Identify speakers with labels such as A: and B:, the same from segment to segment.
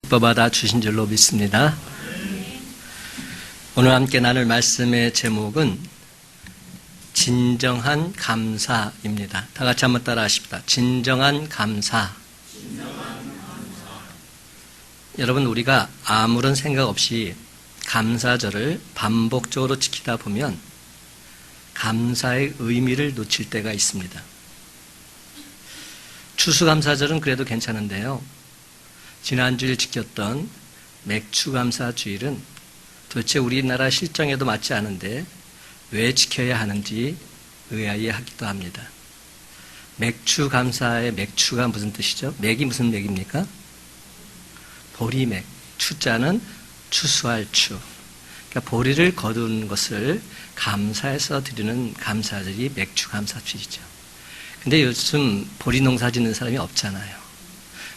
A: 받아 주신 줄로 믿습니다. 오늘 함께 나눌 말씀의 제목은 진정한 감사입니다. 다 같이 한번 따라 하십시다. 진정한 감사. 여러분, 우리가 아무런 생각 없이 감사절을 반복적으로 지키다 보면 감사의 의미를 놓칠 때가 있습니다. 추수감사절은 그래도 괜찮은데요. 지난주에 지켰던 맥추감사주일은 도대체 우리나라 실정에도 맞지 않은데 왜 지켜야 하는지 의아해하기도 합니다. 맥추감사의 맥추가 무슨 뜻이죠? 맥이 무슨 맥입니까? 보리맥. 추자는 추수할 추. 그러니까 보리를 거둔 것을 감사해서 드리는 감사절이 맥추감사주일이죠. 근데 요즘 보리 농사 짓는 사람이 없잖아요.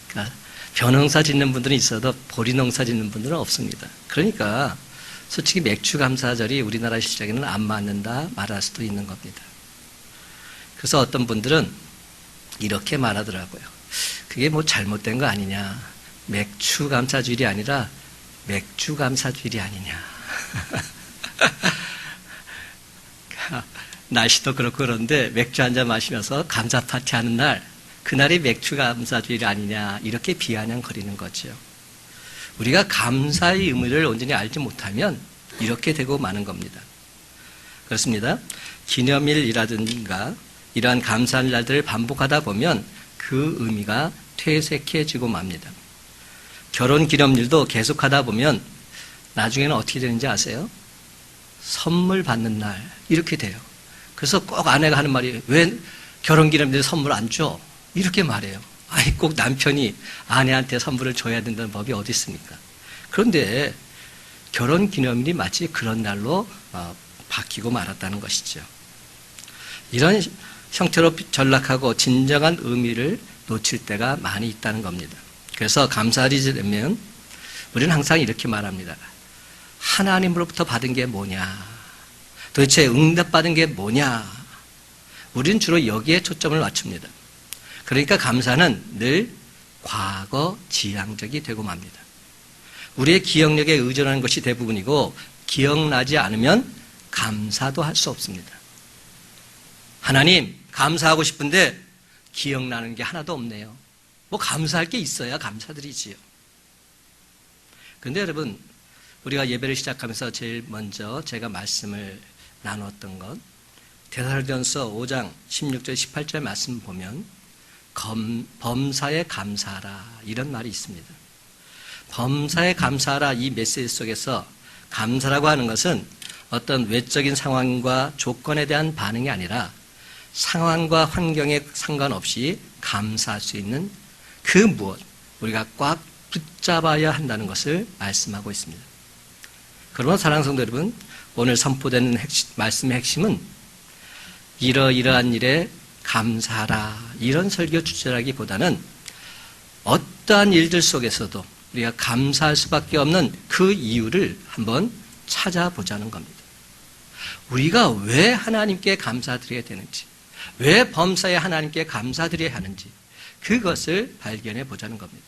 A: 그러니까 벼농사 짓는 분들은 있어도 보리 농사 짓는 분들은 없습니다. 그러니까 솔직히 맥추감사절이 우리나라 시장에는 안 맞는다 말할 수도 있는 겁니다. 그래서 어떤 분들은 이렇게 말하더라고요. 그게 뭐 잘못된 거 아니냐. 맥추감사주일이 아니라 맥주감사주일이 아니냐. 날씨도 그렇고 그런데 맥주 한잔 마시면서 감사 파티하는 날, 그날이 맥추감사주일이 아니냐, 이렇게 비아냥거리는 거죠. 우리가 감사의 의미를 온전히 알지 못하면 이렇게 되고 마는 겁니다. 그렇습니다. 기념일이라든가 이러한 감사할 날들을 반복하다 보면 그 의미가 퇴색해지고 맙니다. 결혼 기념일도 계속하다 보면 나중에는 어떻게 되는지 아세요? 선물 받는 날, 이렇게 돼요. 그래서 꼭 아내가 하는 말이, 왜 결혼 기념일에 선물 안 줘? 이렇게 말해요. 아니, 꼭 남편이 아내한테 선물을 줘야 된다는 법이 어디 있습니까? 그런데 결혼 기념일이 마치 그런 날로 바뀌고 말았다는 것이죠. 이런 형태로 전락하고 진정한 의미를 놓칠 때가 많이 있다는 겁니다. 그래서 감사드리려면 우리는 항상 이렇게 말합니다. 하나님으로부터 받은 게 뭐냐? 도대체 응답받은 게 뭐냐? 우리는 주로 여기에 초점을 맞춥니다. 그러니까 감사는 늘 과거 지향적이 되고 맙니다. 우리의 기억력에 의존하는 것이 대부분이고 기억나지 않으면 감사도 할 수 없습니다. 하나님, 감사하고 싶은데 기억나는 게 하나도 없네요. 뭐 감사할 게 있어야 감사드리지요. 그런데 여러분, 우리가 예배를 시작하면서 제일 먼저 제가 말씀을 나눴던 것, 데살로니가서 5장 16절 18절 말씀 보면 범사에 감사하라, 이런 말이 있습니다. 범사에 감사하라, 이 메시지 속에서 감사라고 하는 것은 어떤 외적인 상황과 조건에 대한 반응이 아니라 상황과 환경에 상관없이 감사할 수 있는 그 무엇, 우리가 꽉 붙잡아야 한다는 것을 말씀하고 있습니다. 그러면 사랑하는 성도 여러분, 오늘 선포되는 말씀의 핵심은 이러이러한 일에 감사하라, 이런 설교 주제라기보다는 어떠한 일들 속에서도 우리가 감사할 수밖에 없는 그 이유를 한번 찾아보자는 겁니다. 우리가 왜 하나님께 감사드려야 되는지, 왜 범사에 하나님께 감사드려야 하는지, 그것을 발견해 보자는 겁니다.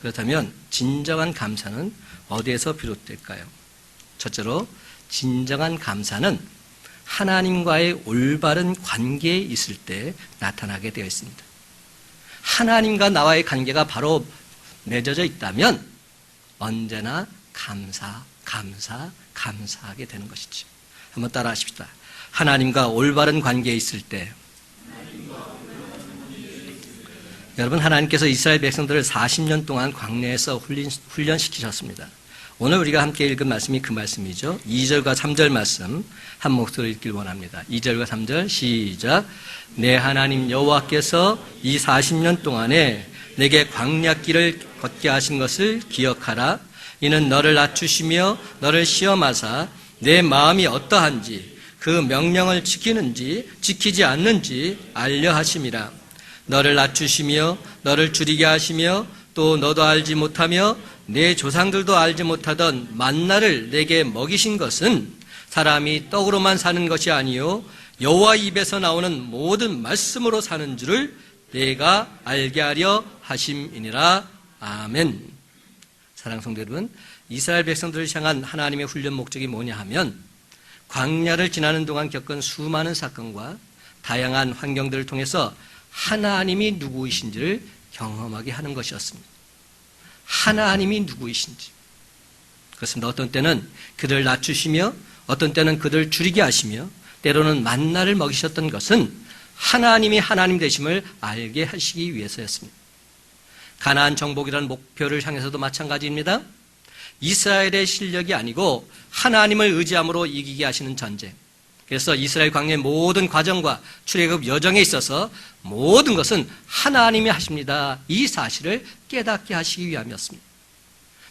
A: 그렇다면 진정한 감사는 어디에서 비롯될까요? 첫째로, 진정한 감사는 하나님과의 올바른 관계에 있을 때 나타나게 되어 있습니다. 하나님과 나와의 관계가 바로 맺어져 있다면 언제나 감사하게 되는 것이죠. 한번 따라 하십시다. 하나님과 올바른 관계에 있을 때. 여러분, 하나님께서 이스라엘 백성들을 40년 동안 광야에서 훈련시키셨습니다. 오늘 우리가 함께 읽은 말씀이 그 말씀이죠. 2절과 3절 말씀 한 목소리로 읽길 원합니다. 2절과 3절 시작. 내 하나님 여호와께서 이 40년 동안에 내게 광야길을 걷게 하신 것을 기억하라. 이는 너를 낮추시며 너를 시험하사 내 마음이 어떠한지 그 명령을 지키는지 지키지 않는지 알려 하심이라. 너를 낮추시며 너를 줄이게 하시며 또 너도 알지 못하며 내 조상들도 알지 못하던 만나를 내게 먹이신 것은 사람이 떡으로만 사는 것이 아니요 여호와 입에서 나오는 모든 말씀으로 사는 줄을 내가 알게 하려 하심이니라. 아멘. 사랑하는 성도 여러분, 이스라엘 백성들을 향한 하나님의 훈련 목적이 뭐냐 하면 광야를 지나는 동안 겪은 수많은 사건과 다양한 환경들을 통해서 하나님이 누구이신지를 경험하게 하는 것이었습니다. 하나님이 누구이신지. 그렇습니다. 어떤 때는 그들을 낮추시며 어떤 때는 그들을 줄이게 하시며 때로는 만나를 먹이셨던 것은 하나님이 하나님 되심을 알게 하시기 위해서였습니다. 가나안 정복이라는 목표를 향해서도 마찬가지입니다. 이스라엘의 실력이 아니고 하나님을 의지함으로 이기게 하시는 전쟁. 그래서 이스라엘 광야의 모든 과정과 출애굽 여정에 있어서 모든 것은 하나님이 하십니다. 이 사실을 깨닫게 하시기 위함이었습니다.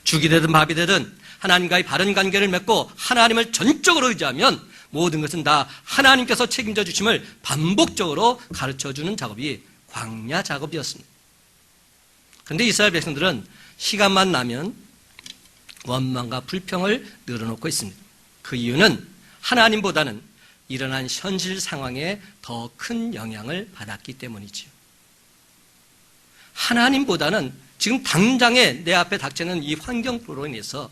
A: 죽이 되든 밥이 되든 하나님과의 바른 관계를 맺고 하나님을 전적으로 의지하면 모든 것은 다 하나님께서 책임져 주심을 반복적으로 가르쳐주는 작업이 광야 작업이었습니다. 그런데 이스라엘 백성들은 시간만 나면 원망과 불평을 늘어놓고 있습니다. 그 이유는 하나님보다는 일어난 현실 상황에 더 큰 영향을 받았기 때문이지요. 하나님보다는 지금 당장에 내 앞에 닥치는 이 환경으로 인해서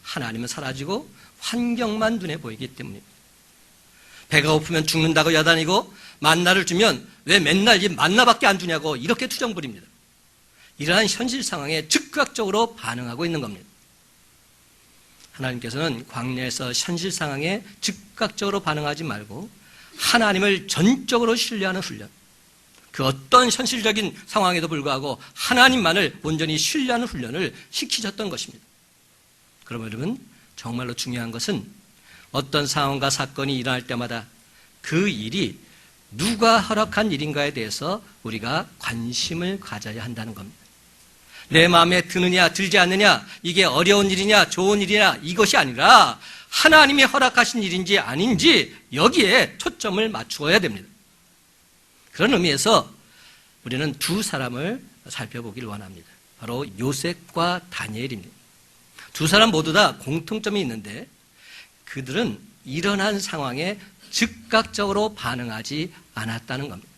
A: 하나님은 사라지고 환경만 눈에 보이기 때문입니다. 배가 고프면 죽는다고 야단이고 만나를 주면 왜 맨날 이 만나밖에 안 주냐고 이렇게 투정 부립니다. 이러한 현실 상황에 즉각적으로 반응하고 있는 겁니다. 하나님께서는 광야에서 현실 상황에 즉각적으로 반응하지 말고 하나님을 전적으로 신뢰하는 훈련, 그 어떤 현실적인 상황에도 불구하고 하나님만을 온전히 신뢰하는 훈련을 시키셨던 것입니다. 그러면 여러분, 정말로 중요한 것은 어떤 상황과 사건이 일어날 때마다 그 일이 누가 허락한 일인가에 대해서 우리가 관심을 가져야 한다는 겁니다. 내 마음에 드느냐 들지 않느냐, 이게 어려운 일이냐 좋은 일이냐 이것이 아니라 하나님이 허락하신 일인지 아닌지 여기에 초점을 맞추어야 됩니다. 그런 의미에서 우리는 두 사람을 살펴보기를 원합니다. 바로 요셉과 다니엘입니다. 두 사람 모두 다 공통점이 있는데 그들은 일어난 상황에 즉각적으로 반응하지 않았다는 겁니다.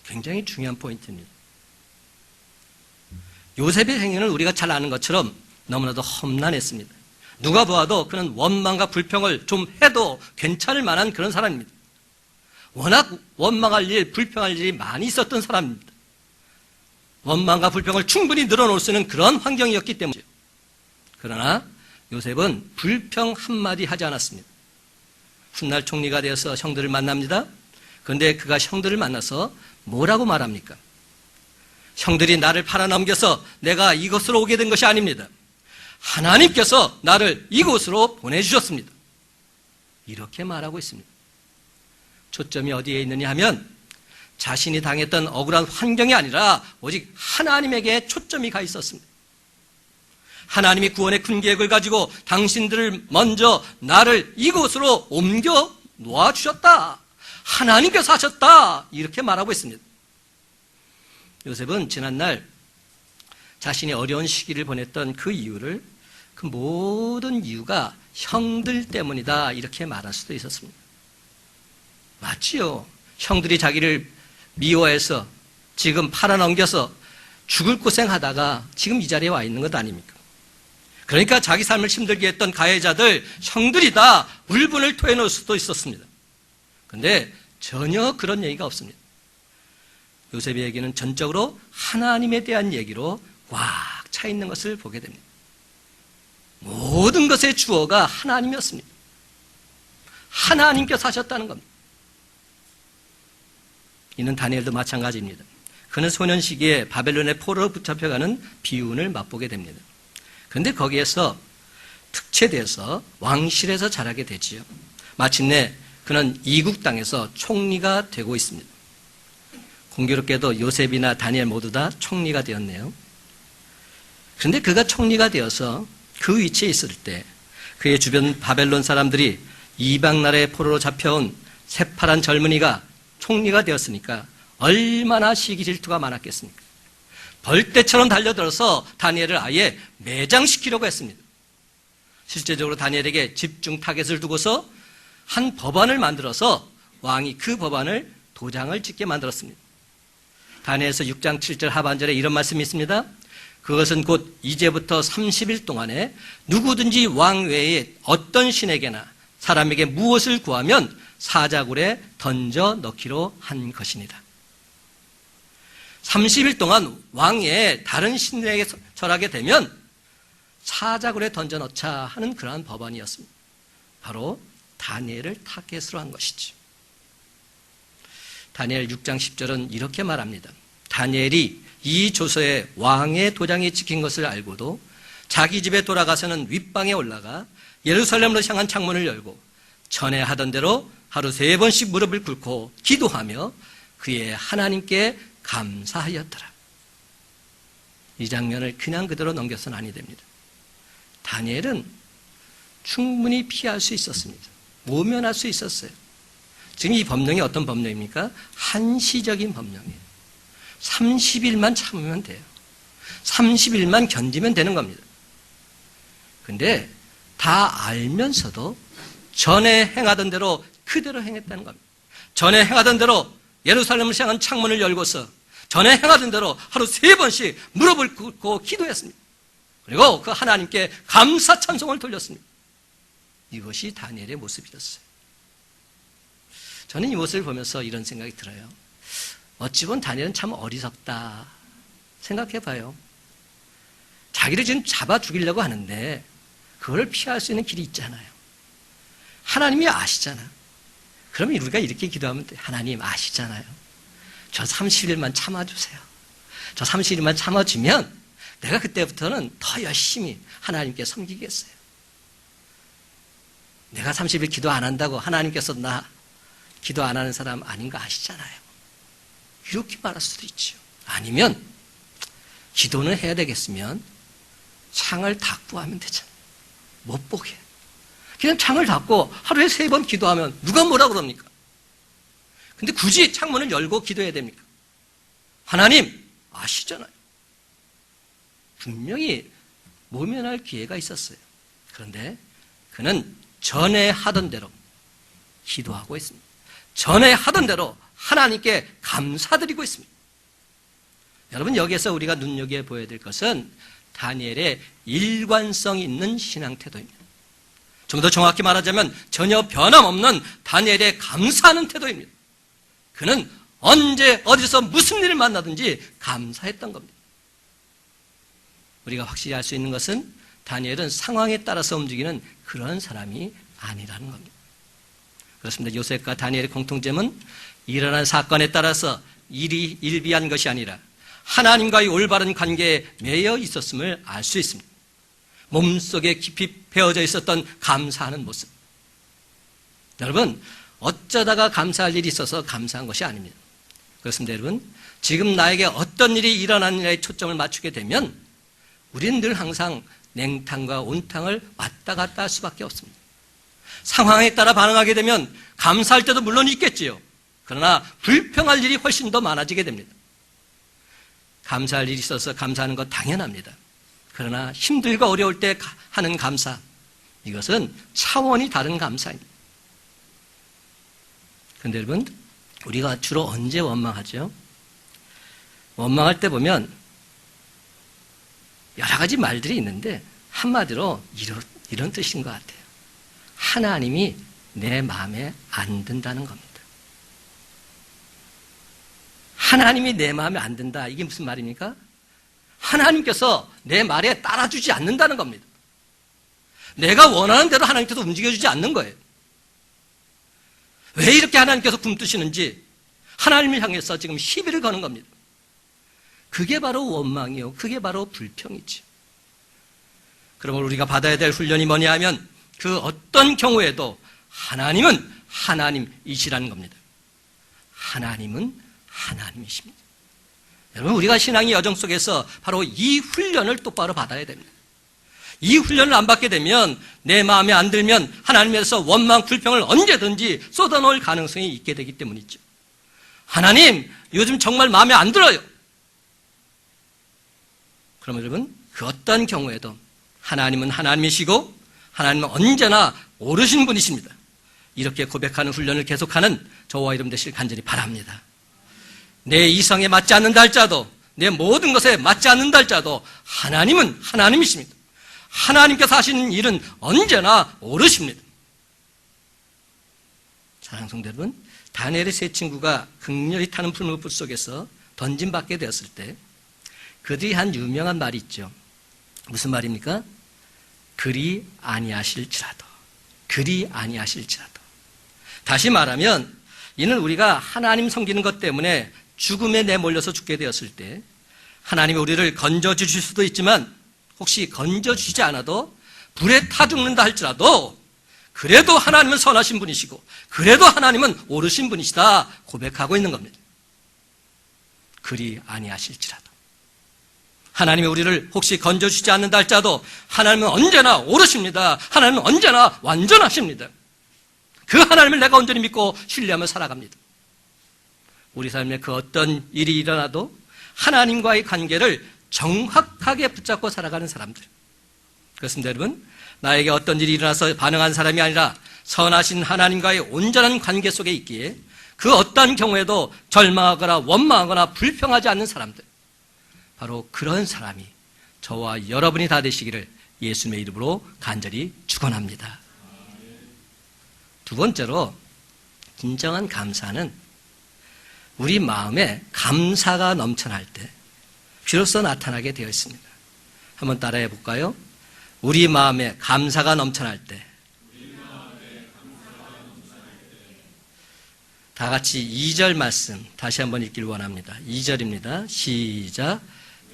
A: 굉장히 중요한 포인트입니다. 요셉의 행위는 우리가 잘 아는 것처럼 너무나도 험난했습니다. 누가 보아도 그는 원망과 불평을 좀 해도 괜찮을 만한 그런 사람입니다. 워낙 원망할 일, 불평할 일이 많이 있었던 사람입니다. 원망과 불평을 충분히 늘어놓을 수 있는 그런 환경이었기 때문이죠. 그러나 요셉은 불평 한마디 하지 않았습니다. 훗날 총리가 되어서 형들을 만납니다. 그런데 그가 형들을 만나서 뭐라고 말합니까? 형들이 나를 팔아넘겨서 내가 이곳으로 오게 된 것이 아닙니다. 하나님께서 나를 이곳으로 보내주셨습니다. 이렇게 말하고 있습니다. 초점이 어디에 있느냐 하면 자신이 당했던 억울한 환경이 아니라 오직 하나님에게 초점이 가 있었습니다. 하나님이 구원의 큰 계획을 가지고 당신들을 먼저 나를 이곳으로 옮겨 놓아주셨다. 하나님께서 하셨다. 이렇게 말하고 있습니다. 요셉은 지난날 자신이 어려운 시기를 보냈던 그 이유를 그 모든 이유가 형들 때문이다 이렇게 말할 수도 있었습니다. 맞지요. 형들이 자기를 미워해서 지금 팔아넘겨서 죽을 고생하다가 지금 이 자리에 와 있는 것 아닙니까? 그러니까 자기 삶을 힘들게 했던 가해자들 형들이 다 울분을 토해놓을 수도 있었습니다. 그런데 전혀 그런 얘기가 없습니다. 요셉의 얘기는 전적으로 하나님에 대한 얘기로 꽉 차 있는 것을 보게 됩니다. 모든 것의 주어가 하나님이었습니다. 하나님께서 하셨다는 겁니다. 이는 다니엘도 마찬가지입니다. 그는 소년 시기에 바벨론의 포로로 붙잡혀가는 비운을 맛보게 됩니다. 그런데 거기에서 특채돼서 왕실에서 자라게 되지요. 마침내 그는 이국 땅에서 총리가 되고 있습니다. 공교롭게도 요셉이나 다니엘 모두 다 총리가 되었네요. 그런데 그가 총리가 되어서 그 위치에 있을 때 그의 주변 바벨론 사람들이 이방 나라의 포로로 잡혀온 새파란 젊은이가 총리가 되었으니까 얼마나 시기 질투가 많았겠습니까? 벌떼처럼 달려들어서 다니엘을 아예 매장시키려고 했습니다. 실제적으로 다니엘에게 집중 타겟을 두고서 한 법안을 만들어서 왕이 그 법안을 도장을 찍게 만들었습니다. 다니엘서 6장 7절 하반절에 이런 말씀이 있습니다. 그것은 곧 이제부터 30일 동안에 누구든지 왕 외에 어떤 신에게나 사람에게 무엇을 구하면 사자굴에 던져 넣기로 한 것입니다. 30일 동안 왕의 다른 신에게 절하게 되면 사자굴에 던져 넣자 하는 그러한 법안이었습니다. 바로 다니엘을 타겟으로 한 것이죠. 다니엘 6장 10절은 이렇게 말합니다. 다니엘이 이 조서에 왕의 도장이 찍힌 것을 알고도 자기 집에 돌아가서는 윗방에 올라가 예루살렘으로 향한 창문을 열고 전에 하던 대로 하루 3번씩 무릎을 꿇고 기도하며 그의 하나님께 감사하였더라. 이 장면을 그냥 그대로 넘겨서는 아니 됩니다. 다니엘은 충분히 피할 수 있었습니다. 모면할 수 있었어요. 지금 이 법령이 어떤 법령입니까? 한시적인 법령이에요. 30일만 참으면 돼요. 30일만 견디면 되는 겁니다. 근데 다 알면서도 전에 행하던 대로 그대로 행했다는 겁니다. 전에 행하던 대로 예루살렘을 향한 창문을 열고서 전에 행하던 대로 하루 3번씩 무릎을 꿇고 기도했습니다. 그리고 그 하나님께 감사 찬송을 돌렸습니다. 이것이 다니엘의 모습이었어요. 저는 이 모습을 보면서 이런 생각이 들어요. 어찌 보면 다니엘은 참 어리석다 생각해봐요. 자기를 지금 잡아 죽이려고 하는데 그걸 피할 수 있는 길이 있잖아요. 하나님이 아시잖아. 그러면 우리가 이렇게 기도하면 돼. 하나님 아시잖아요. 저 30일만 참아주세요. 저 30일만 참아주면 내가 그때부터는 더 열심히 하나님께 섬기겠어요. 내가 30일 기도 안 한다고 하나님께서 나 기도 안 하는 사람 아닌 거 아시잖아요. 이렇게 말할 수도 있죠. 아니면 기도는 해야 되겠으면 창을 닫고 하면 되잖아요. 못 보게. 그냥 창을 닫고 하루에 3번 기도하면 누가 뭐라 그럽니까? 근데 굳이 창문을 열고 기도해야 됩니까? 하나님 아시잖아요. 분명히 모면할 기회가 있었어요. 그런데 그는 전에 하던 대로 기도하고 있습니다. 전에 하던 대로 하나님께 감사드리고 있습니다. 여러분, 여기에서 우리가 눈여겨보아야 될 것은 다니엘의 일관성 있는 신앙 태도입니다. 좀 더 정확히 말하자면 전혀 변함없는 다니엘의 감사하는 태도입니다. 그는 언제 어디서 무슨 일을 만나든지 감사했던 겁니다. 우리가 확실히 알 수 있는 것은 다니엘은 상황에 따라서 움직이는 그런 사람이 아니라는 겁니다. 그렇습니다. 요셉과 다니엘의 공통점은 일어난 사건에 따라서 일이 일비한 것이 아니라 하나님과의 올바른 관계에 매여 있었음을 알 수 있습니다. 몸속에 깊이 배어져 있었던 감사하는 모습. 여러분, 어쩌다가 감사할 일이 있어서 감사한 것이 아닙니다. 그렇습니다. 여러분, 지금 나에게 어떤 일이 일어나느냐에 초점을 맞추게 되면 우리는 늘 항상 냉탕과 온탕을 왔다 갔다 할 수밖에 없습니다. 상황에 따라 반응하게 되면 감사할 때도 물론 있겠지요. 그러나 불평할 일이 훨씬 더 많아지게 됩니다. 감사할 일이 있어서 감사하는 것 당연합니다. 그러나 힘들고 어려울 때 하는 감사, 이것은 차원이 다른 감사입니다. 그런데 여러분, 우리가 주로 언제 원망하죠? 원망할 때 보면 여러 가지 말들이 있는데 한마디로 이런 뜻인 것 같아요. 하나님이 내 마음에 안 든다는 겁니다. 하나님이 내 마음에 안 든다. 이게 무슨 말입니까? 하나님께서 내 말에 따라주지 않는다는 겁니다. 내가 원하는 대로 하나님께서 움직여주지 않는 거예요. 왜 이렇게 하나님께서 굼뜨시는지 하나님을 향해서 지금 시비를 거는 겁니다. 그게 바로 원망이요. 그게 바로 불평이죠. 그러면 우리가 받아야 될 훈련이 뭐냐 하면 그 어떤 경우에도 하나님은 하나님이시라는 겁니다. 하나님은 하나님이십니다. 여러분, 우리가 신앙의 여정 속에서 바로 이 훈련을 똑바로 받아야 됩니다. 이 훈련을 안 받게 되면 내 마음에 안 들면 하나님에서 원망, 불평을 언제든지 쏟아놓을 가능성이 있게 되기 때문이죠. 하나님, 요즘 정말 마음에 안 들어요. 그럼 여러분, 그 어떤 경우에도 하나님은 하나님이시고 하나님은 언제나 오르신 분이십니다. 이렇게 고백하는 훈련을 계속하는 저와 여러분 되시길 간절히 바랍니다. 내 이성에 맞지 않는다 할지라도, 내 모든 것에 맞지 않는다 할지라도 하나님은 하나님이십니다. 하나님께서 하시는 일은 언제나 옳으십니다. 사랑하는 성도 여러분, 다니엘의 세 친구가 극렬히 타는 풀무불 속에서 던짐받게 되었을 때 그들이 한 유명한 말이 있죠. 무슨 말입니까? 그리 아니하실지라도, 그리 아니하실지라도. 다시 말하면 이는 우리가 하나님 섬기는 것 때문에 죽음에 내몰려서 죽게 되었을 때 하나님이 우리를 건져주실 수도 있지만 혹시 건져주시지 않아도 불에 타 죽는다 할지라도 그래도 하나님은 선하신 분이시고 그래도 하나님은 옳으신 분이시다 고백하고 있는 겁니다. 그리 아니하실지라도. 하나님이 우리를 혹시 건져주시지 않는다 할지라도 하나님은 언제나 옳으십니다. 하나님은 언제나 완전하십니다. 그 하나님을 내가 온전히 믿고 신뢰하며 살아갑니다. 우리 삶에 그 어떤 일이 일어나도 하나님과의 관계를 정확하게 붙잡고 살아가는 사람들. 그렇습니다, 여러분. 나에게 어떤 일이 일어나서 반응한 사람이 아니라 선하신 하나님과의 온전한 관계 속에 있기에 그 어떤 경우에도 절망하거나 원망하거나 불평하지 않는 사람들. 바로 그런 사람이 저와 여러분이 다 되시기를 예수님의 이름으로 간절히 축원합니다. 두 번째로 진정한 감사는 우리 마음에 감사가 넘쳐날 때 비로소 나타나게 되어 있습니다. 한번 따라해 볼까요? 우리 마음에 감사가 넘쳐날 때. 다 같이 2절 말씀 다시 한번 읽기를 원합니다. 2절입니다. 시작.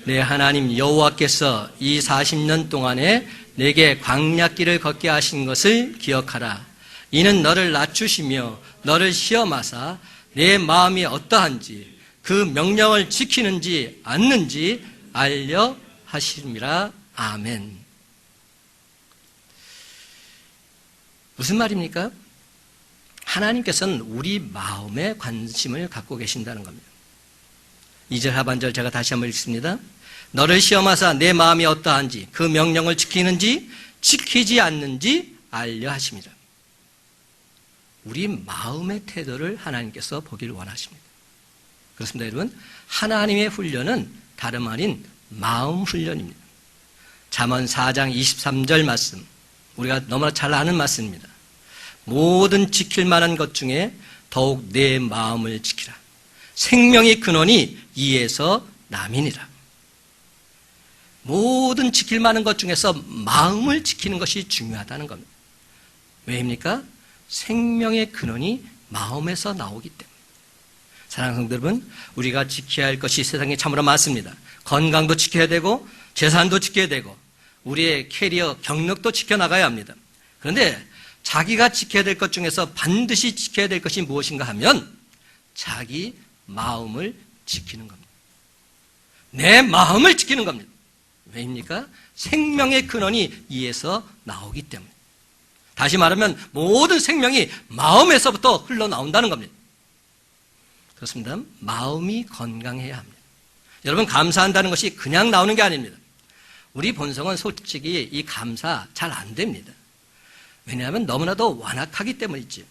A: 내 하나님 여호와께서 이 40년 동안에 내게 광야길을 걷게 하신 것을 기억하라. 이는 너를 낮추시며 너를 시험하사 내 마음이 어떠한지 그 명령을 지키는지 않는지 알려 하심이라. 아멘. 무슨 말입니까? 하나님께서는 우리 마음에 관심을 갖고 계신다는 겁니다. 2절 하반절 제가 다시 한번 읽습니다. 너를 시험하사 내 마음이 어떠한지 그 명령을 지키는지 지키지 않는지 알려 하심이라. 우리 마음의 태도를 하나님께서 보기를 원하십니다. 그렇습니다, 여러분. 하나님의 훈련은 다름 아닌 마음 훈련입니다. 잠언 4장 23절 말씀, 우리가 너무나 잘 아는 말씀입니다. 모든 지킬 만한 것 중에 더욱 내 마음을 지키라. 생명의 근원이 이에서 남이니라. 모든 지킬 만한 것 중에서 마음을 지키는 것이 중요하다는 겁니다. 왜입니까? 생명의 근원이 마음에서 나오기 때문에. 사랑하는 성도 여러분, 우리가 지켜야 할 것이 세상에 참으로 많습니다. 건강도 지켜야 되고 재산도 지켜야 되고 우리의 캐리어, 경력도 지켜나가야 합니다. 그런데 자기가 지켜야 될 것 중에서 반드시 지켜야 될 것이 무엇인가 하면 자기 마음을 지키는 겁니다. 내 마음을 지키는 겁니다. 왜입니까? 생명의 근원이 이에서 나오기 때문에. 다시 말하면 모든 생명이 마음에서부터 흘러나온다는 겁니다. 그렇습니다. 마음이 건강해야 합니다. 여러분, 감사한다는 것이 그냥 나오는 게 아닙니다. 우리 본성은 솔직히 이 감사 잘 안 됩니다. 왜냐하면 너무나도 완악하기 때문이죠.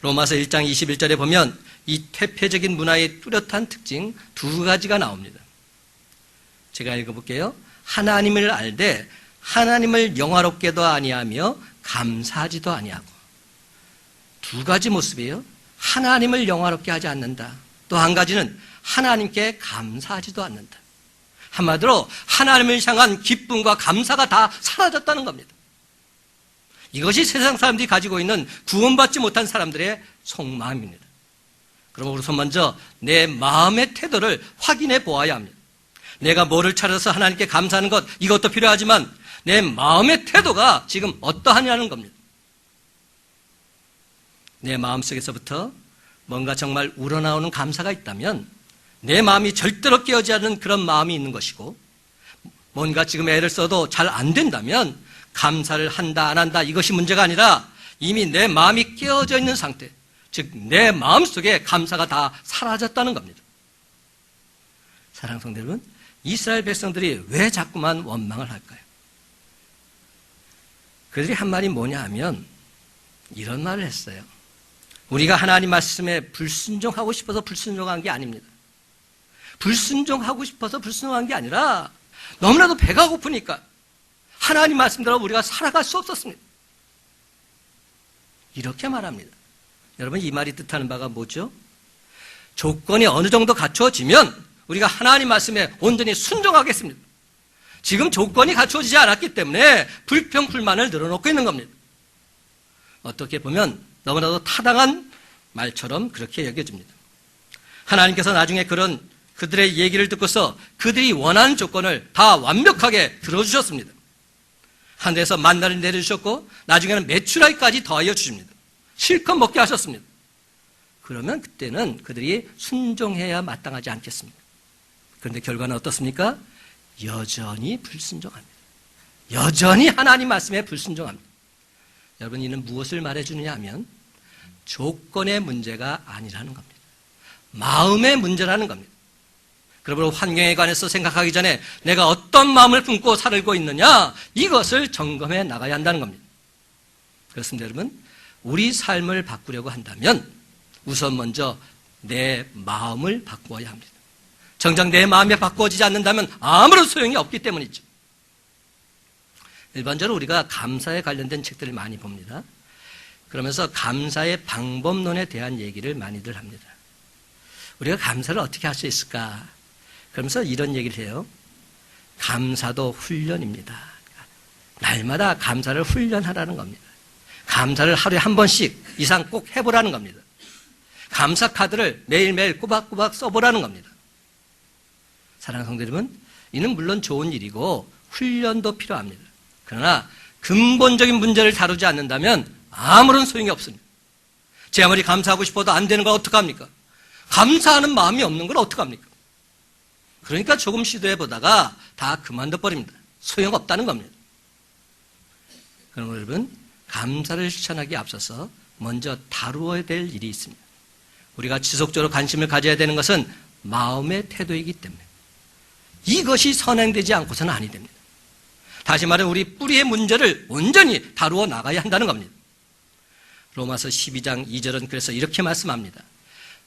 A: 로마서 1장 21절에 보면 이 퇴폐적인 문화의 뚜렷한 특징 두 가지가 나옵니다. 제가 읽어볼게요. 하나님을 알되 하나님을 영화롭게도 아니하며 감사하지도 아니하고. 두 가지 모습이에요. 하나님을 영화롭게 하지 않는다. 또 한 가지는 하나님께 감사하지도 않는다. 한마디로 하나님을 향한 기쁨과 감사가 다 사라졌다는 겁니다. 이것이 세상 사람들이 가지고 있는 구원받지 못한 사람들의 속마음입니다. 그럼 우선 먼저 내 마음의 태도를 확인해 보아야 합니다. 내가 뭐를 차려서 하나님께 감사하는 것, 이것도 필요하지만 내 마음의 태도가 지금 어떠하냐는 겁니다. 내 마음속에서부터 뭔가 정말 우러나오는 감사가 있다면 내 마음이 절대로 깨어지지 않는 그런 마음이 있는 것이고, 뭔가 지금 애를 써도 잘 안 된다면 감사를 한다 안 한다 이것이 문제가 아니라 이미 내 마음이 깨어져 있는 상태, 즉 내 마음속에 감사가 다 사라졌다는 겁니다. 사랑하는 성도 여러분, 이스라엘 백성들이 왜 자꾸만 원망을 할까요? 그들이 한 말이 뭐냐 하면 이런 말을 했어요. 우리가 하나님 말씀에 불순종하고 싶어서 불순종한 게 아닙니다. 불순종하고 싶어서 불순종한 게 아니라 너무나도 배가 고프니까 하나님 말씀대로 우리가 살아갈 수 없었습니다. 이렇게 말합니다. 여러분, 이 말이 뜻하는 바가 뭐죠? 조건이 어느 정도 갖추어지면 우리가 하나님 말씀에 온전히 순종하겠습니다. 지금 조건이 갖추어지지 않았기 때문에 불평, 불만을 늘어놓고 있는 겁니다. 어떻게 보면 너무나도 타당한 말처럼 그렇게 여겨집니다. 하나님께서 나중에 그들의 얘기를 듣고서 그들이 원하는 조건을 다 완벽하게 들어주셨습니다. 하늘에서 만나를 내려주셨고 나중에는 메추라기까지 더하여 주십니다. 실컷 먹게 하셨습니다. 그러면 그때는 그들이 순종해야 마땅하지 않겠습니까? 그런데 결과는 어떻습니까? 여전히 불순종합니다. 여전히 하나님 말씀에 불순종합니다. 여러분, 이는 무엇을 말해주느냐 하면 조건의 문제가 아니라는 겁니다. 마음의 문제라는 겁니다. 그러므로 환경에 관해서 생각하기 전에 내가 어떤 마음을 품고 살고 있느냐, 이것을 점검해 나가야 한다는 겁니다. 그렇습니다, 여러분. 우리 삶을 바꾸려고 한다면 우선 먼저 내 마음을 바꾸어야 합니다. 정작 내 마음이 바꾸어지지 않는다면 아무런 소용이 없기 때문이죠. 일반적으로 우리가 감사에 관련된 책들을 많이 봅니다. 그러면서 감사의 방법론에 대한 얘기를 많이들 합니다. 우리가 감사를 어떻게 할 수 있을까? 그러면서 이런 얘기를 해요. 감사도 훈련입니다. 날마다 감사를 훈련하라는 겁니다. 감사를 하루에 한 번씩 이상 꼭 해보라는 겁니다. 감사 카드를 매일매일 꼬박꼬박 써보라는 겁니다. 사랑하는 성도 여러분, 이는 물론 좋은 일이고 훈련도 필요합니다. 그러나 근본적인 문제를 다루지 않는다면 아무런 소용이 없습니다. 제 아무리 감사하고 싶어도 안 되는 걸 어떡합니까? 감사하는 마음이 없는 걸 어떡합니까? 그러니까 조금 시도해보다가 다 그만둬버립니다. 소용없다는 겁니다. 그럼 여러분, 감사를 실천하기에 앞서서 먼저 다루어야 될 일이 있습니다. 우리가 지속적으로 관심을 가져야 되는 것은 마음의 태도이기 때문에 이것이 선행되지 않고서는 아니 됩니다. 다시 말해 우리 뿌리의 문제를 온전히 다루어 나가야 한다는 겁니다. 로마서 12장 2절은 그래서 이렇게 말씀합니다.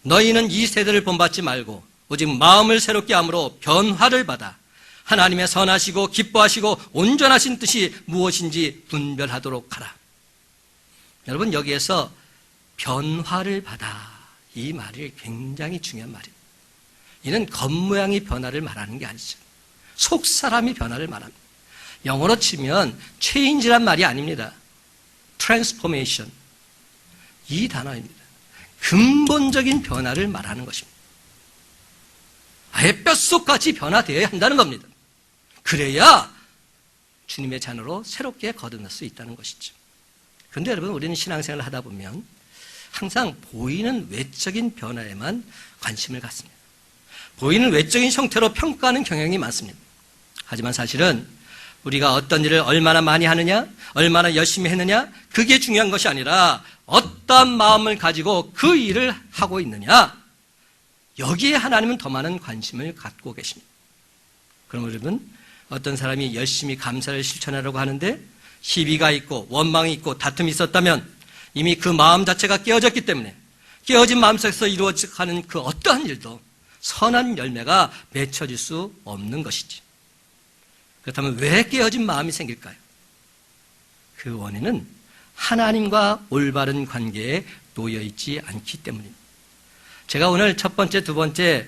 A: 너희는 이 세대를 본받지 말고 오직 마음을 새롭게 함으로 변화를 받아 하나님의 선하시고 기뻐하시고 온전하신 뜻이 무엇인지 분별하도록 하라. 여러분, 여기에서 변화를 받아, 이 말이 굉장히 중요한 말입니다. 이는 겉모양이 변화를 말하는 게 아니죠. 속사람이 변화를 말합니다. 영어로 치면 change란 말이 아닙니다. transformation. 이 단어입니다. 근본적인 변화를 말하는 것입니다. 아예 뼛속까지 변화되어야 한다는 겁니다. 그래야 주님의 자녀로 새롭게 거듭날 수 있다는 것이죠. 그런데 여러분, 우리는 신앙생활을 하다 보면 항상 보이는 외적인 변화에만 관심을 갖습니다. 보이는 외적인 형태로 평가하는 경향이 많습니다. 하지만 사실은 우리가 어떤 일을 얼마나 많이 하느냐, 얼마나 열심히 했느냐, 그게 중요한 것이 아니라 어떠한 마음을 가지고 그 일을 하고 있느냐, 여기에 하나님은 더 많은 관심을 갖고 계십니다. 그럼 여러분, 어떤 사람이 열심히 감사를 실천하려고 하는데 시비가 있고 원망이 있고 다툼이 있었다면 이미 그 마음 자체가 깨어졌기 때문에 깨어진 마음속에서 이루어지는 그 어떠한 일도 선한 열매가 맺혀질 수 없는 것이지. 그렇다면 왜 깨어진 마음이 생길까요? 그 원인은 하나님과 올바른 관계에 놓여있지 않기 때문입니다. 제가 오늘 첫 번째, 두 번째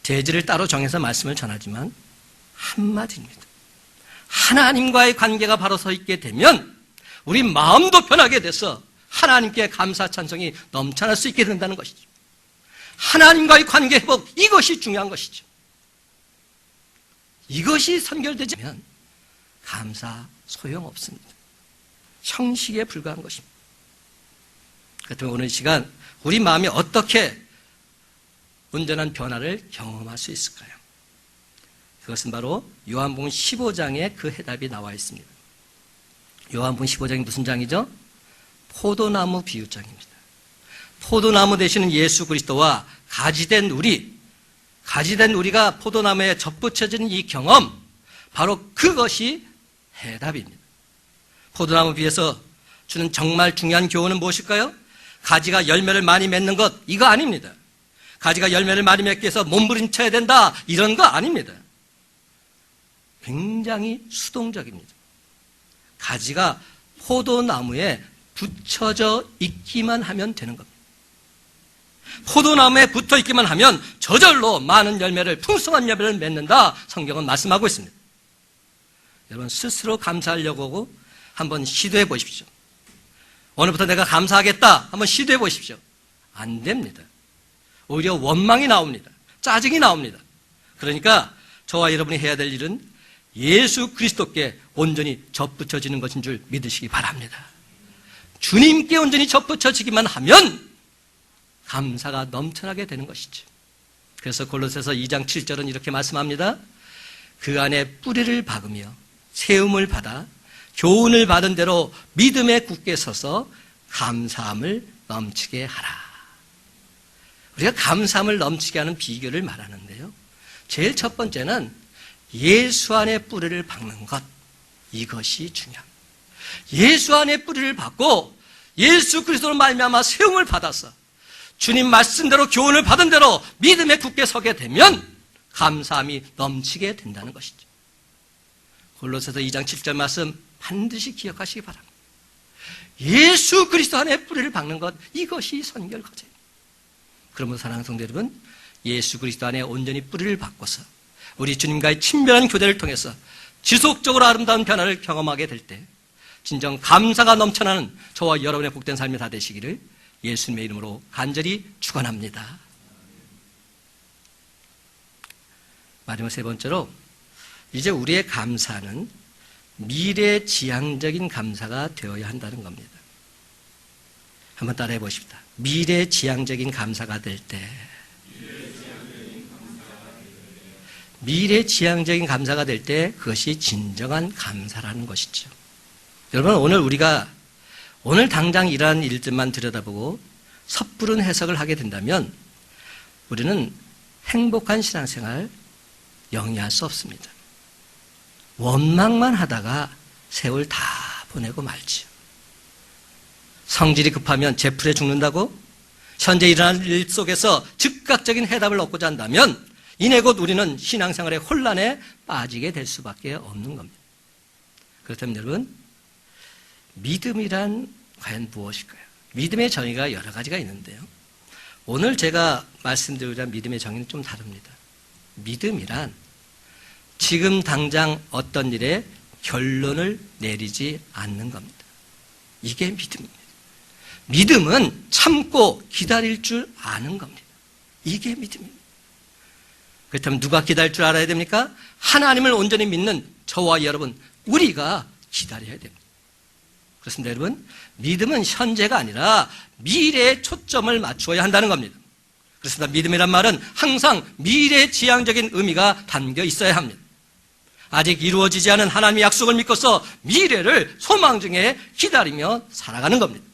A: 대지를 따로 정해서 말씀을 전하지만 한마디입니다. 하나님과의 관계가 바로 서 있게 되면 우리 마음도 변하게 돼서 하나님께 감사 찬송이 넘쳐날 수 있게 된다는 것이죠. 하나님과의 관계 회복, 이것이 중요한 것이죠. 이것이 선결되지 않으면 감사 소용없습니다. 형식에 불과한 것입니다. 그렇다면 오늘 이 시간 우리 마음이 어떻게 온전한 변화를 경험할 수 있을까요? 그것은 바로 요한복음 15장에 그 해답이 나와 있습니다. 요한복음 15장이 무슨 장이죠? 포도나무 비유장입니다. 포도나무 되시는 예수 그리스도와 가지된 우리가 포도나무에 접붙여지는 이 경험, 바로 그것이 해답입니다. 포도나무 비에서 주는 정말 중요한 교훈은 무엇일까요? 가지가 열매를 많이 맺는 것, 이거 아닙니다. 가지가 열매를 많이 맺기 위해서 몸부림쳐야 된다, 이런 거 아닙니다. 굉장히 수동적입니다. 가지가 포도나무에 붙여져 있기만 하면 되는 겁니다. 포도나무에 붙어 있기만 하면 저절로 많은 열매를, 풍성한 열매를 맺는다, 성경은 말씀하고 있습니다. 여러분, 스스로 감사하려고 한번 시도해 보십시오. 오늘부터 내가 감사하겠다 한번 시도해 보십시오. 안 됩니다. 오히려 원망이 나옵니다. 짜증이 나옵니다. 그러니까 저와 여러분이 해야 될 일은 예수 그리스도께 온전히 접붙여지는 것인 줄 믿으시기 바랍니다. 주님께 온전히 접붙여지기만 하면 감사가 넘쳐나게 되는 것이죠. 그래서 골로새서 2장 7절은 이렇게 말씀합니다. 그 안에 뿌리를 박으며 세움을 받아 교훈을 받은 대로 믿음에 굳게 서서 감사함을 넘치게 하라. 우리가 감사함을 넘치게 하는 비결을 말하는데요. 제일 첫 번째는 예수 안에 뿌리를 박는 것, 이것이 중요합니다. 예수 안에 뿌리를 박고 예수 그리스도로 말미암아 세움을 받아서 주님 말씀대로 교훈을 받은 대로 믿음에 굳게 서게 되면 감사함이 넘치게 된다는 것이죠. 골로새서 2장 7절 말씀 반드시 기억하시기 바랍니다. 예수 그리스도 안에 뿌리를 박는 것, 이것이 선결 과제입니다. 그러면 사랑하는 성도 여러분, 예수 그리스도 안에 온전히 뿌리를 박고서 우리 주님과의 친밀한 교제를 통해서 지속적으로 아름다운 변화를 경험하게 될 때 진정 감사가 넘쳐나는 저와 여러분의 복된 삶이 다 되시기를 예수님의 이름으로 간절히 축원합니다. 마지막 세 번째로, 이제 우리의 감사는 미래지향적인 감사가 되어야 한다는 겁니다. 한번 따라해 보십시다. 미래지향적인 감사가 될 때, 미래지향적인 감사가 될 때 그것이 진정한 감사라는 것이죠. 여러분, 오늘 당장 일어난 일들만 들여다보고 섣부른 해석을 하게 된다면 우리는 행복한 신앙생활 영위할 수 없습니다. 원망만 하다가 세월 다 보내고 말지요. 성질이 급하면 제풀에 죽는다고? 현재 일어난 일 속에서 즉각적인 해답을 얻고자 한다면 이내 곧 우리는 신앙생활의 혼란에 빠지게 될 수밖에 없는 겁니다. 그렇다면 여러분, 믿음이란 과연 무엇일까요? 믿음의 정의가 여러 가지가 있는데요. 오늘 제가 말씀드리고자 믿음의 정의는 좀 다릅니다. 믿음이란 지금 당장 어떤 일에 결론을 내리지 않는 겁니다. 이게 믿음입니다. 믿음은 참고 기다릴 줄 아는 겁니다. 이게 믿음입니다. 그렇다면 누가 기다릴 줄 알아야 됩니까? 하나님을 온전히 믿는 저와 여러분, 우리가 기다려야 됩니다. 그렇습니다, 여러분. 믿음은 현재가 아니라 미래에 초점을 맞추어야 한다는 겁니다. 그렇습니다. 믿음이란 말은 항상 미래지향적인 의미가 담겨 있어야 합니다. 아직 이루어지지 않은 하나님의 약속을 믿고서 미래를 소망 중에 기다리며 살아가는 겁니다.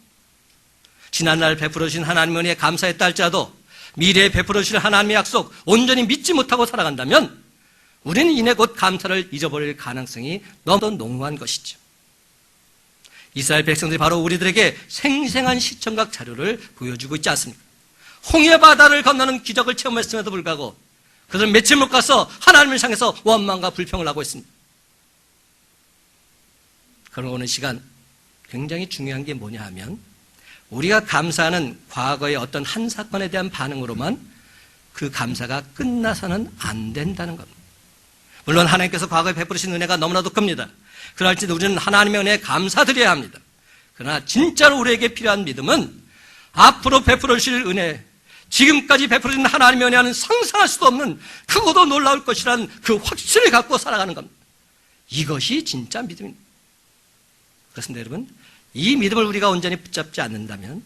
A: 지난날 베풀어 주신 하나님의 은혜에 감사했다 할지라도 미래에 베풀어 주실 하나님의 약속 온전히 믿지 못하고 살아간다면 우리는 이내 곧 감사를 잊어버릴 가능성이 너무 농후한 것이죠. 이스라엘 백성들이 바로 우리들에게 생생한 시청각 자료를 보여주고 있지 않습니까? 홍해 바다를 건너는 기적을 체험했음에도 불구하고 그들은 며칠 못 가서 하나님을 향해서 원망과 불평을 하고 있습니다. 그럼 오늘 시간 굉장히 중요한 게 뭐냐 하면 우리가 감사하는 과거의 어떤 한 사건에 대한 반응으로만 그 감사가 끝나서는 안 된다는 겁니다. 물론 하나님께서 과거에 베푸신 은혜가 너무나도 큽니다. 그럴지도 우리는 하나님의 은혜에 감사드려야 합니다. 그러나 진짜로 우리에게 필요한 믿음은 앞으로 베풀어 주실 은혜, 지금까지 베풀어 주신 하나님의 은혜와는 상상할 수도 없는 크고도 놀라울 것이라는 그 확신을 갖고 살아가는 겁니다. 이것이 진짜 믿음입니다. 그렇습니다, 여러분. 이 믿음을 우리가 온전히 붙잡지 않는다면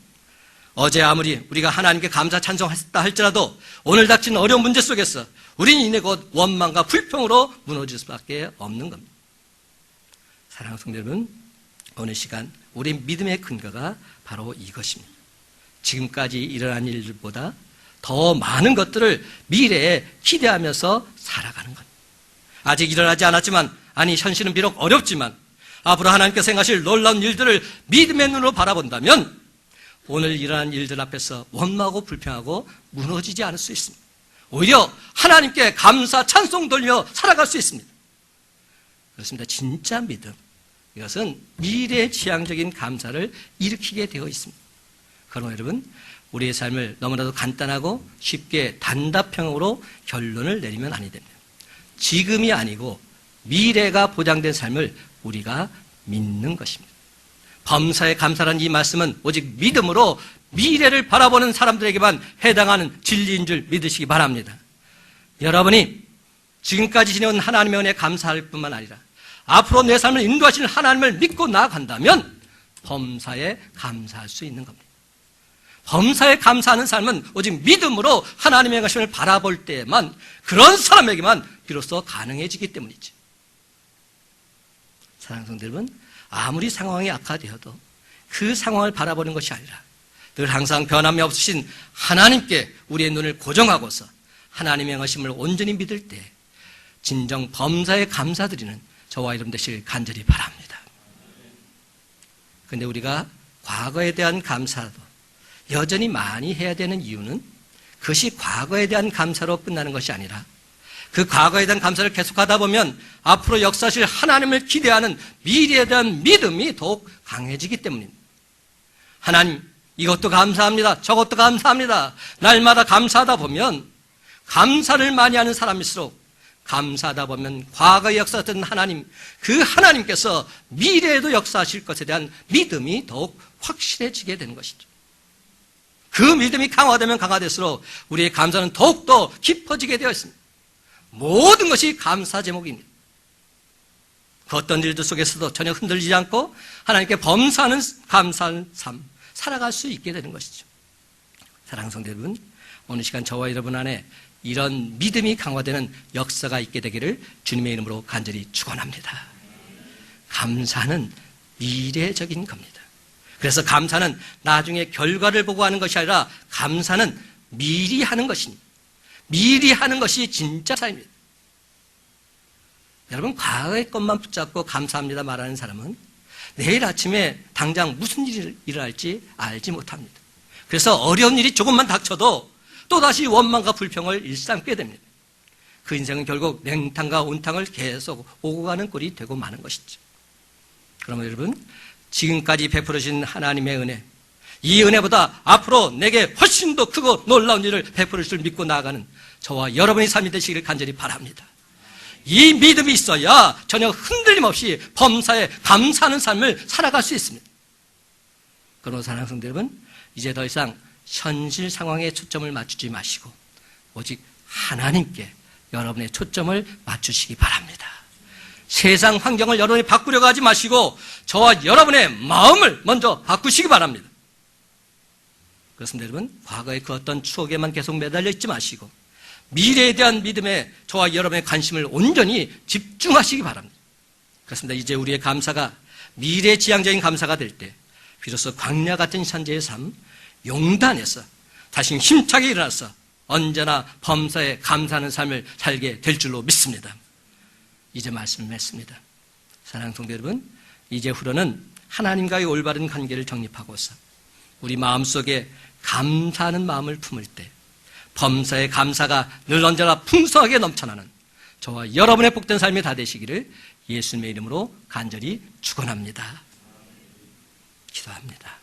A: 어제 아무리 우리가 하나님께 감사 찬송했다 할지라도 오늘 닥친 어려운 문제 속에서 우리는 이내 곧 원망과 불평으로 무너질 수밖에 없는 겁니다. 사랑하는 성도 여러분, 오늘 시간 우리 믿음의 근거가 바로 이것입니다. 지금까지 일어난 일들보다 더 많은 것들을 미래에 기대하면서 살아가는 것. 아직 일어나지 않았지만, 아니 현실은 비록 어렵지만 앞으로 하나님께서 행하실 놀라운 일들을 믿음의 눈으로 바라본다면 오늘 일어난 일들 앞에서 원망하고 불평하고 무너지지 않을 수 있습니다. 오히려 하나님께 감사 찬송 돌며 살아갈 수 있습니다. 그렇습니다. 진짜 믿음. 이것은 미래지향적인 감사를 일으키게 되어 있습니다. 그러나 여러분, 우리의 삶을 너무나도 간단하고 쉽게 단답형으로 결론을 내리면 아니 됩니다. 지금이 아니고 미래가 보장된 삶을 우리가 믿는 것입니다. 범사에 감사라는 이 말씀은 오직 믿음으로 미래를 바라보는 사람들에게만 해당하는 진리인 줄 믿으시기 바랍니다. 여러분이 지금까지 지내온 하나님의 은혜에 감사할 뿐만 아니라 앞으로 내 삶을 인도하시는 하나님을 믿고 나아간다면 범사에 감사할 수 있는 겁니다. 범사에 감사하는 삶은 오직 믿음으로 하나님의 행하심을 바라볼 때에만, 그런 사람에게만 비로소 가능해지기 때문이죠. 사랑하는 성도 여러분, 아무리 상황이 악화되어도 그 상황을 바라보는 것이 아니라 늘 항상 변함이 없으신 하나님께 우리의 눈을 고정하고서 하나님의 행하심을 온전히 믿을 때 진정 범사에 감사드리는 저와 여러분 되시길 간절히 바랍니다. 그런데 우리가 과거에 대한 감사도 여전히 많이 해야 되는 이유는 그것이 과거에 대한 감사로 끝나는 것이 아니라 그 과거에 대한 감사를 계속하다 보면 앞으로 역사하실 하나님을 기대하는 미래에 대한 믿음이 더욱 강해지기 때문입니다. 하나님, 이것도 감사합니다. 저것도 감사합니다. 날마다 감사하다 보면 감사를 많이 하는 사람일수록 감사하다 보면 과거에 역사했던 하나님, 그 하나님께서 미래에도 역사하실 것에 대한 믿음이 더욱 확실해지게 되는 것이죠. 그 믿음이 강화되면 강화될수록 우리의 감사는 더욱더 깊어지게 되어 있습니다. 모든 것이 감사 제목입니다. 그 어떤 일들 속에서도 전혀 흔들리지 않고 하나님께 범사하는 감사하는 삶 살아갈 수 있게 되는 것이죠. 사랑하는 성도 여러분, 오늘 시간 저와 여러분 안에 이런 믿음이 강화되는 역사가 있게 되기를 주님의 이름으로 간절히 축원합니다. 감사는 미래적인 겁니다. 그래서 감사는 나중에 결과를 보고 하는 것이 아니라 감사는 미리 하는 것입니다. 미리 하는 것이 진짜 삶입니다. 여러분, 과거의 것만 붙잡고 감사합니다 말하는 사람은 내일 아침에 당장 무슨 일이 일어날지 알지 못합니다. 그래서 어려운 일이 조금만 닥쳐도 또다시 원망과 불평을 일삼게 됩니다. 그 인생은 결국 냉탕과 온탕을 계속 오고 가는 꼴이 되고 마는 것이죠. 그러면 여러분, 지금까지 베풀으신 하나님의 은혜, 이 은혜보다 앞으로 내게 훨씬 더 크고 놀라운 일을 베풀을 줄 믿고 나아가는 저와 여러분의 삶이 되시기를 간절히 바랍니다. 이 믿음이 있어야 전혀 흔들림 없이 범사에 감사하는 삶을 살아갈 수 있습니다. 그러나 사랑하는 성도 여러분, 이제 더 이상 현실 상황에 초점을 맞추지 마시고 오직 하나님께 여러분의 초점을 맞추시기 바랍니다. 세상 환경을 여러분이 바꾸려고 하지 마시고 저와 여러분의 마음을 먼저 바꾸시기 바랍니다. 그렇습니다. 여러분, 과거의 그 어떤 추억에만 계속 매달려 있지 마시고 미래에 대한 믿음에 저와 여러분의 관심을 온전히 집중하시기 바랍니다. 그렇습니다. 이제 우리의 감사가 미래지향적인 감사가 될 때 비로소 광야 같은 현재의 삶, 용단해서 다시 힘차게 일어나서 언제나 범사에 감사하는 삶을 살게 될 줄로 믿습니다. 이제 말씀을 맺습니다. 사랑하는 성도 여러분, 이제후로는 하나님과의 올바른 관계를 정립하고서 우리 마음속에 감사하는 마음을 품을 때 범사의 감사가 늘 언제나 풍성하게 넘쳐나는 저와 여러분의 복된 삶이 다 되시기를 예수님의 이름으로 간절히 축원합니다. 기도합니다.